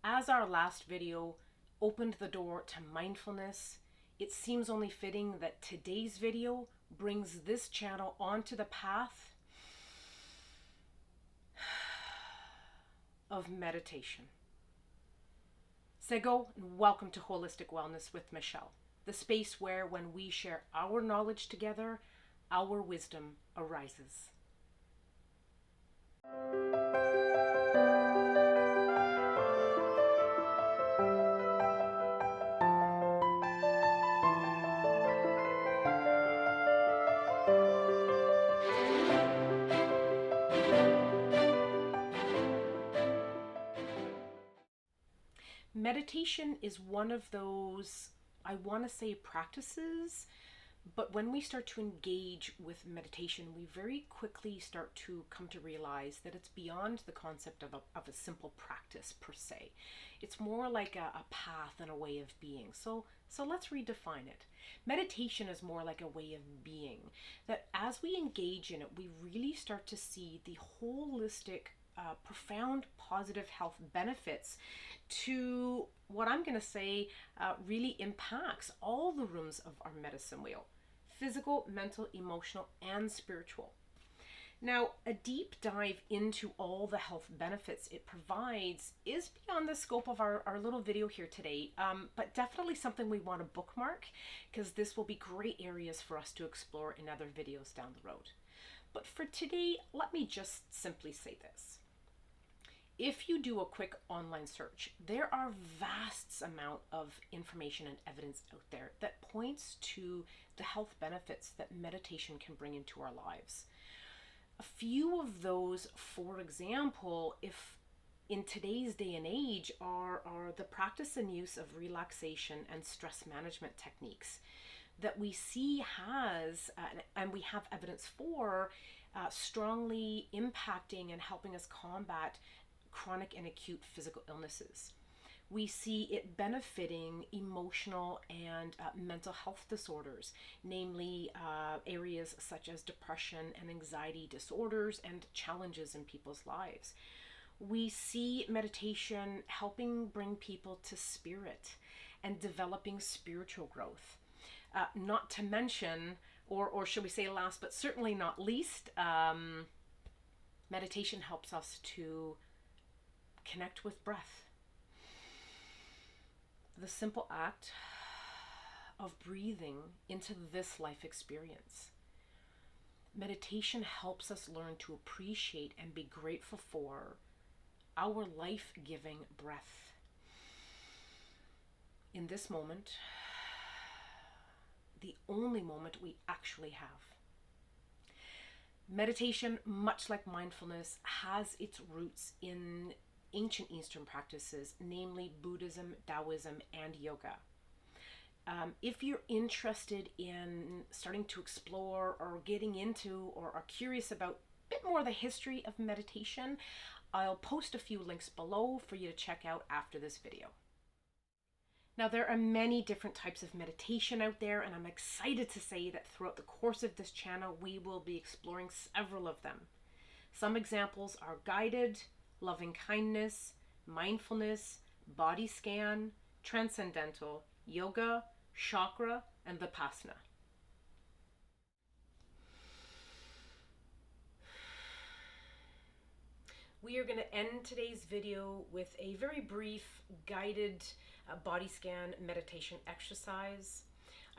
As our last video opened the door to mindfulness, it seems only fitting that today's video brings this channel onto the path of meditation. Sego, and welcome to Holistic Wellness with Michelle, the space where when we share our knowledge together, our wisdom arises. Meditation is one of those, I want to say, practices, but when we start to engage with meditation, we very quickly start to come to realize that it's beyond the concept of a simple practice per se. It's more like a path and a way of being. So let's redefine it. Meditation is more like a way of being, that as we engage in it, we really start to see the holistic profound positive health benefits to what I'm going to say really impacts all the rooms of our medicine wheel: physical, mental, emotional, and spiritual. Now, a deep dive into all the health benefits it provides is beyond the scope of our little video here today, but definitely something we want to bookmark, because this will be great areas for us to explore in other videos down the road. But for today, let me just simply say this. If you do a quick online search, there are vast amount of information and evidence out there that points to the health benefits that meditation can bring into our lives. A few of those, for example, if in today's day and age, are the practice and use of relaxation and stress management techniques that we see has, and we have evidence for, strongly impacting and helping us combat chronic and acute physical illnesses. We see it benefiting emotional and mental health disorders, namely areas such as depression and anxiety disorders and challenges in people's lives. We see meditation helping bring people to spirit and developing spiritual growth. Not to mention, or should we say last but certainly not least, meditation helps us to connect with breath. The simple act of breathing into this life experience. Meditation helps us learn to appreciate and be grateful for our life-giving breath. In this moment, the only moment we actually have. Meditation, much like mindfulness, has its roots in ancient Eastern practices, namely Buddhism, Taoism, and yoga. If you're interested in starting to explore or getting into or are curious about a bit more the history of meditation, I'll post a few links below for you to check out after this video. Now, there are many different types of meditation out there, and I'm excited to say that throughout the course of this channel, we will be exploring several of them. Some examples are guided, loving kindness, mindfulness, body scan, transcendental, yoga, chakra, and vipassana. We are going to end today's video with a very brief guided body scan meditation exercise.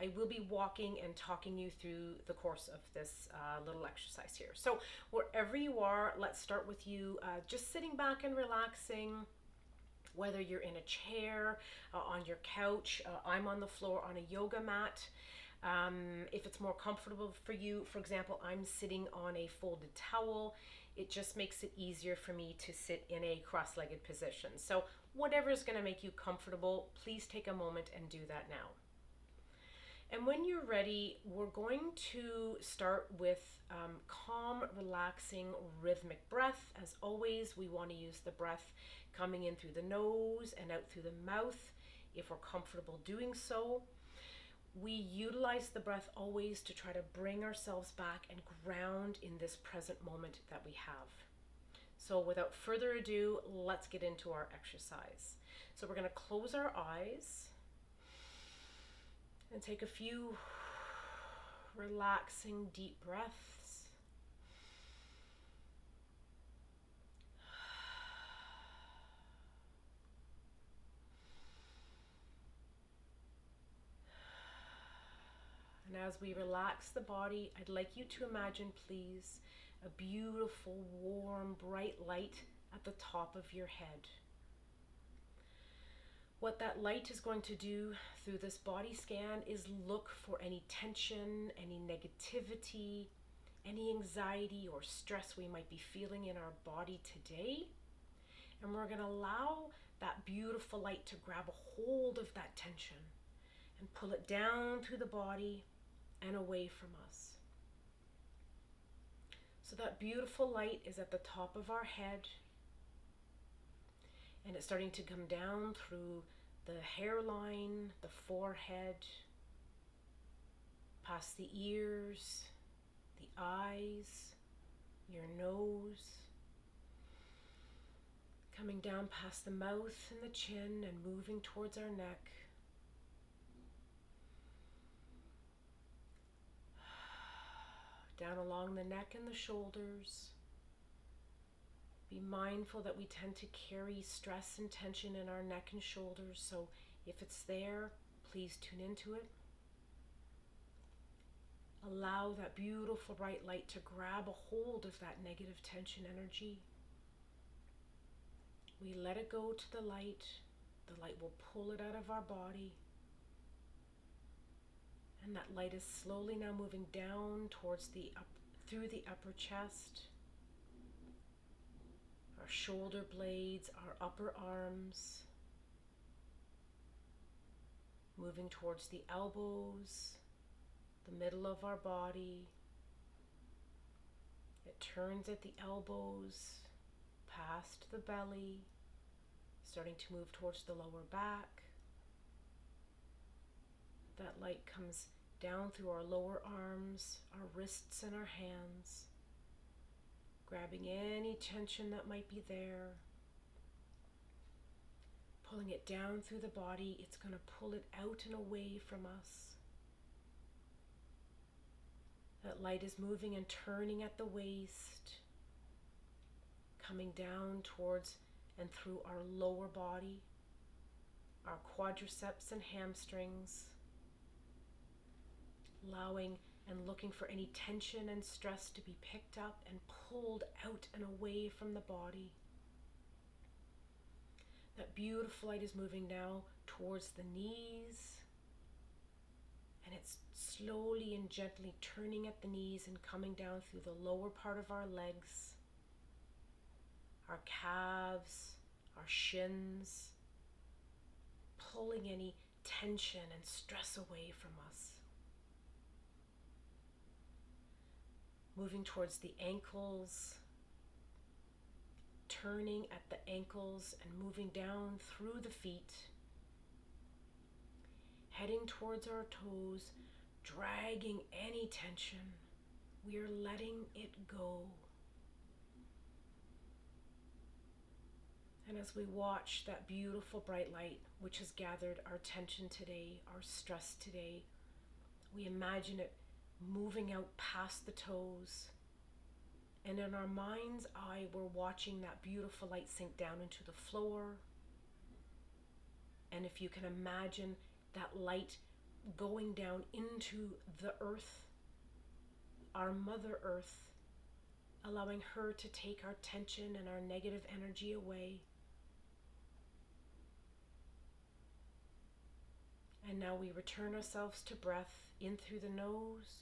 I will be walking and talking you through the course of this little exercise here. So wherever you are, let's start with you just sitting back and relaxing, whether you're in a chair, on your couch. I'm on the floor on a yoga mat. If it's more comfortable for you, for example, I'm sitting on a folded towel. It just makes it easier for me to sit in a cross-legged position. So whatever is going to make you comfortable, please take a moment and do that now. And when you're ready, we're going to start with calm, relaxing, rhythmic breath. As always, we want to use the breath coming in through the nose and out through the mouth if we're comfortable doing so. We utilize the breath always to try to bring ourselves back and ground in this present moment that we have. So without further ado, let's get into our exercise. So we're going to close our eyes and take a few relaxing deep breaths. And as we relax the body, I'd like you to imagine, please, a beautiful, warm, bright light at the top of your head. What that light is going to do through this body scan is look for any tension, any negativity, any anxiety or stress we might be feeling in our body today. And we're going to allow that beautiful light to grab a hold of that tension and pull it down through the body and away from us. So that beautiful light is at the top of our head, and it's starting to come down through the hairline, the forehead, past the ears, the eyes, your nose, coming down past the mouth and the chin and moving towards our neck. Down along the neck and the shoulders. Be mindful that we tend to carry stress and tension in our neck and shoulders, so if it's there, please tune into it. Allow that beautiful bright light to grab a hold of that negative tension energy. We let it go to the light. The light will pull it out of our body. And that light is slowly now moving down towards through the upper chest, our shoulder blades, our upper arms, moving towards the elbows, the middle of our body. It turns at the elbows, past the belly, starting to move towards the lower back. That light comes down through our lower arms, our wrists and our hands, grabbing any tension that might be there, pulling it down through the body. It's going to pull it out and away from us. That light is moving and turning at the waist, coming down towards and through our lower body, our quadriceps and hamstrings, allowing and looking for any tension and stress to be picked up and pulled out and away from the body. That beautiful light is moving now towards the knees, and it's slowly and gently turning at the knees and coming down through the lower part of our legs, our calves, our shins, pulling any tension and stress away from us. Moving towards the ankles, turning at the ankles and moving down through the feet, heading towards our toes, dragging any tension. We are letting it go. And as we watch that beautiful bright light, which has gathered our tension today, our stress today, we imagine it moving out past the toes. And in our mind's eye, we're watching that beautiful light sink down into the floor. And if you can imagine that light going down into the earth, our Mother Earth, allowing her to take our tension and our negative energy away. And now we return ourselves to breath in through the nose.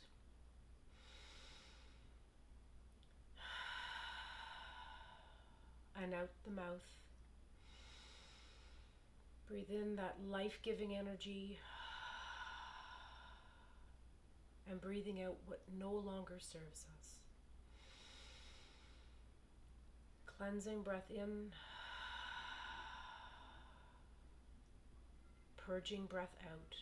And out the mouth. Breathe in that life-giving energy and breathing out what no longer serves us. Cleansing breath in, purging breath out.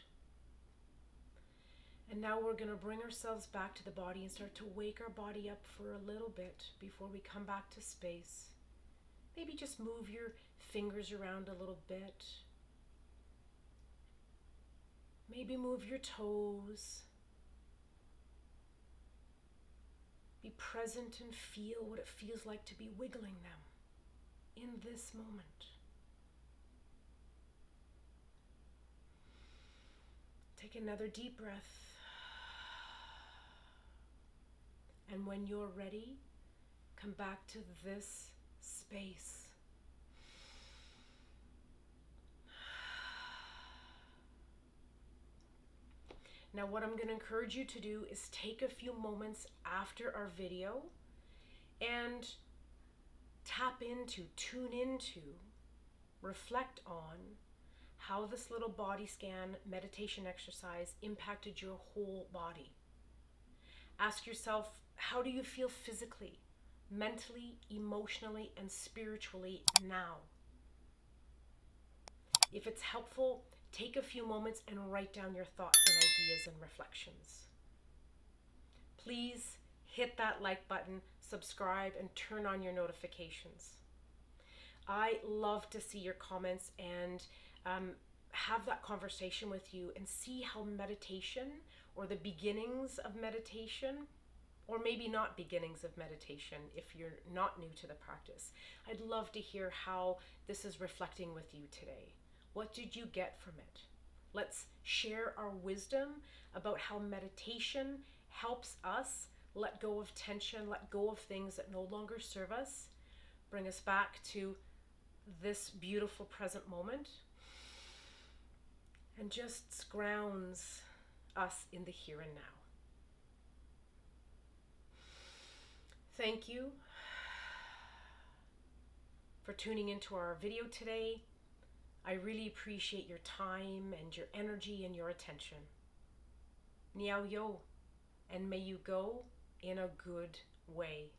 And now we're going to bring ourselves back to the body and start to wake our body up for a little bit before we come back to space. Maybe just move your fingers around a little bit. Maybe move your toes. Be present and feel what it feels like to be wiggling them in this moment. Take another deep breath. And when you're ready, come back to this space. Now, what I'm going to encourage you to do is take a few moments after our video and tap into, tune into, reflect on how this little body scan meditation exercise impacted your whole body. Ask yourself, how do you feel physically, mentally, emotionally, and spiritually now? If it's helpful, take a few moments and write down your thoughts and ideas and reflections. Please hit that like button, subscribe, and turn on your notifications. I love to see your comments and have that conversation with you and see how meditation, or the beginnings of meditation, or maybe not beginnings of meditation if you're not new to the practice. I'd love to hear how this is reflecting with you today. What did you get from it? Let's share our wisdom about how meditation helps us let go of tension, let go of things that no longer serve us, bring us back to this beautiful present moment, and just grounds us in the here and now. Thank you for tuning into our video today. I really appreciate your time and your energy and your attention. Niao yo, and may you go in a good way.